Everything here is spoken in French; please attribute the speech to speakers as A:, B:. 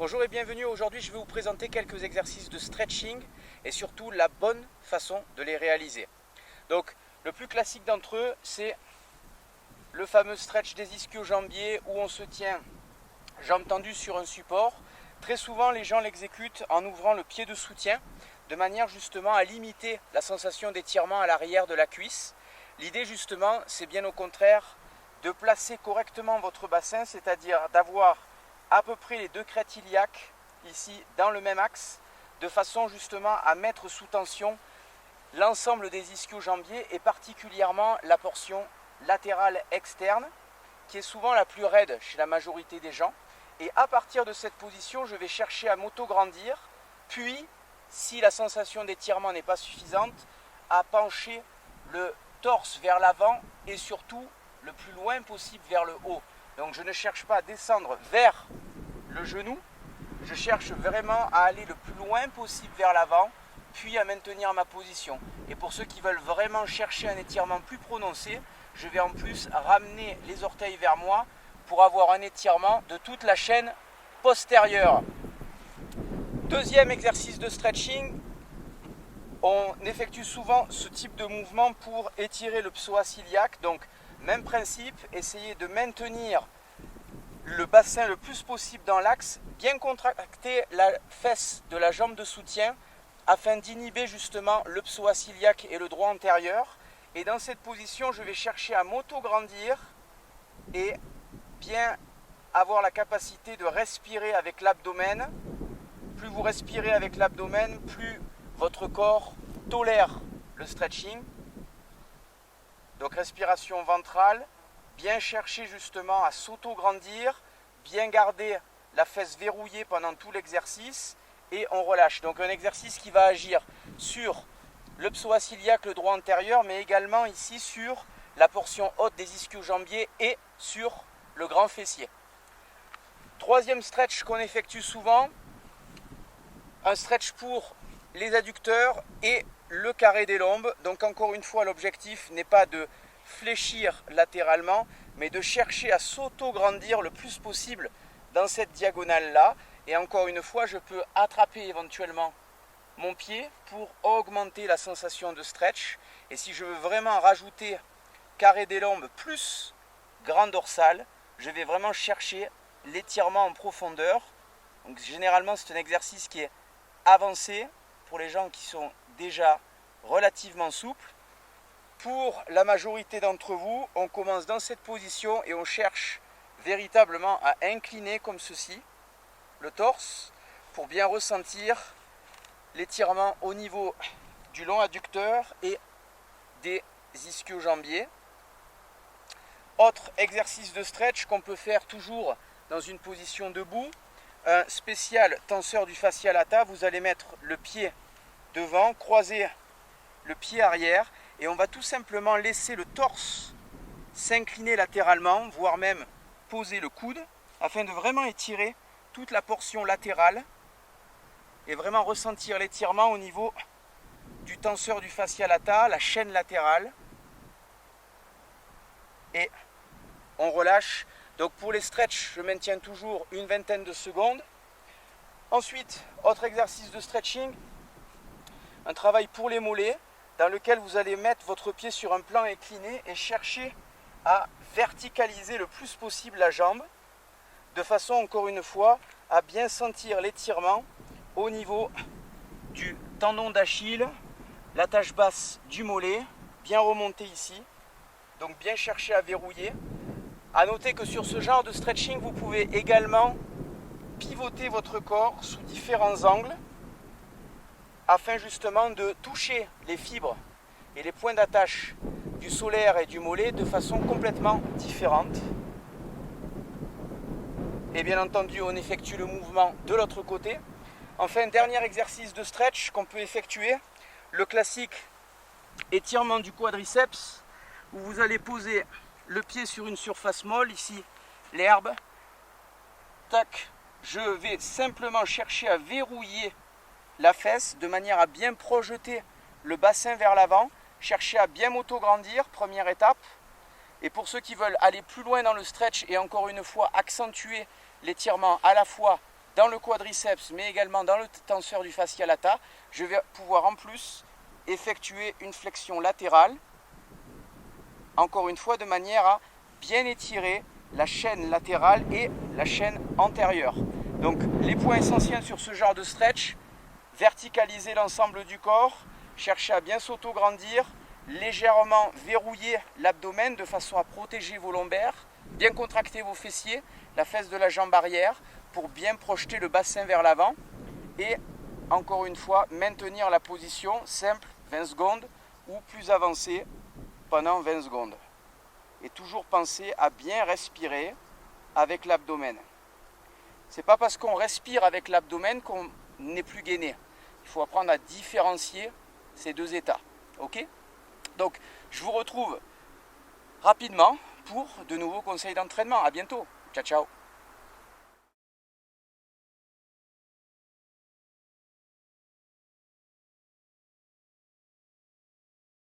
A: Bonjour et bienvenue. Aujourd'hui, je vais vous présenter quelques exercices de stretching et surtout la bonne façon de les réaliser. Donc, le plus classique d'entre eux, c'est le fameux stretch des ischio-jambiers où on se tient jambes tendues sur un support. Très souvent, les gens l'exécutent en ouvrant le pied de soutien de manière justement à limiter la sensation d'étirement à l'arrière de la cuisse. L'idée justement, c'est bien au contraire de placer correctement votre bassin, c'est-à-dire d'avoir à peu près les deux crêtes iliaques ici dans le même axe, de façon justement à mettre sous tension l'ensemble des ischio-jambiers et particulièrement la portion latérale externe qui est souvent la plus raide chez la majorité des gens. Et à partir de cette position, je vais chercher à m'auto-grandir, puis, si la sensation d'étirement n'est pas suffisante, à pencher le torse vers l'avant et surtout le plus loin possible vers le haut. Donc je ne cherche pas à descendre vers le genou, je cherche vraiment à aller le plus loin possible vers l'avant, puis à maintenir ma position. Et pour ceux qui veulent vraiment chercher un étirement plus prononcé, je vais en plus ramener les orteils vers moi pour avoir un étirement de toute la chaîne postérieure. Deuxième exercice de stretching, on effectue souvent ce type de mouvement pour étirer le psoas iliaque. Donc même principe, essayez de maintenir le bassin le plus possible dans l'axe, bien contracter la fesse de la jambe de soutien afin d'inhiber justement le psoas iliaque et le droit antérieur. Et dans cette position, je vais chercher à m'auto-grandir et bien avoir la capacité de respirer avec l'abdomen. Plus vous respirez avec l'abdomen, plus votre corps tolère le stretching. Donc respiration ventrale, bien chercher justement à s'auto-grandir, bien garder la fesse verrouillée pendant tout l'exercice et on relâche. Donc un exercice qui va agir sur le psoas iliaque, le droit antérieur, mais également ici sur la portion haute des ischio-jambiers et sur le grand fessier. Troisième stretch qu'on effectue souvent, un stretch pour les adducteurs et le carré des lombes. Donc encore une fois, l'objectif n'est pas de fléchir latéralement, mais de chercher à s'auto-grandir le plus possible dans cette diagonale-là. Et encore une fois, je peux attraper éventuellement mon pied pour augmenter la sensation de stretch. Et si je veux vraiment rajouter carré des lombes plus grand dorsal, je vais vraiment chercher l'étirement en profondeur. Donc généralement, c'est un exercice qui est avancé pour les gens qui sont déjà relativement souples. Pour la majorité d'entre vous, on commence dans cette position et on cherche véritablement à incliner comme ceci le torse pour bien ressentir l'étirement au niveau du long adducteur et des ischio-jambiers. Autre exercice de stretch qu'on peut faire toujours dans une position debout, un spécial tenseur du fascia lata. Vous allez mettre le pied devant, croiser le pied arrière et on va tout simplement laisser le torse s'incliner latéralement, voire même poser le coude afin de vraiment étirer toute la portion latérale et vraiment ressentir l'étirement au niveau du tenseur du fascia lata, la chaîne latérale. Et on relâche. Donc pour les stretches, je maintiens toujours une vingtaine de secondes. Ensuite, autre exercice de stretching, un travail pour les mollets dans lequel vous allez mettre votre pied sur un plan incliné et chercher à verticaliser le plus possible la jambe de façon, encore une fois, à bien sentir l'étirement au niveau du tendon d'Achille, l'attache basse du mollet, bien remonter ici, donc bien chercher à verrouiller. À noter que sur ce genre de stretching, vous pouvez également pivoter votre corps sous différents angles afin justement de toucher les fibres et les points d'attache du solaire et du mollet de façon complètement différente. Et bien entendu, on effectue le mouvement de l'autre côté. Enfin, dernier exercice de stretch qu'on peut effectuer, le classique étirement du quadriceps, où vous allez poser le pied sur une surface molle, ici l'herbe. Tac, je vais simplement chercher à verrouiller la fesse de manière à bien projeter le bassin vers l'avant, chercher à bien m'auto-grandir, première étape. Et pour ceux qui veulent aller plus loin dans le stretch et encore une fois accentuer l'étirement à la fois dans le quadriceps, mais également dans le tenseur du fascia lata, je vais pouvoir en plus effectuer une flexion latérale, encore une fois de manière à bien étirer la chaîne latérale et la chaîne antérieure. Donc les points essentiels sur ce genre de stretch: verticaliser l'ensemble du corps, chercher à bien s'auto-grandir, légèrement verrouiller l'abdomen de façon à protéger vos lombaires, bien contracter vos fessiers, la fesse de la jambe arrière pour bien projeter le bassin vers l'avant et encore une fois maintenir la position simple 20 secondes ou plus avancée pendant 20 secondes. Et toujours penser à bien respirer avec l'abdomen. C'est pas parce qu'on respire avec l'abdomen qu'on n'est plus gainé. Il faut apprendre à différencier ces deux états. Ok ? Donc, je vous retrouve rapidement pour de nouveaux conseils d'entraînement. À bientôt. Ciao, ciao.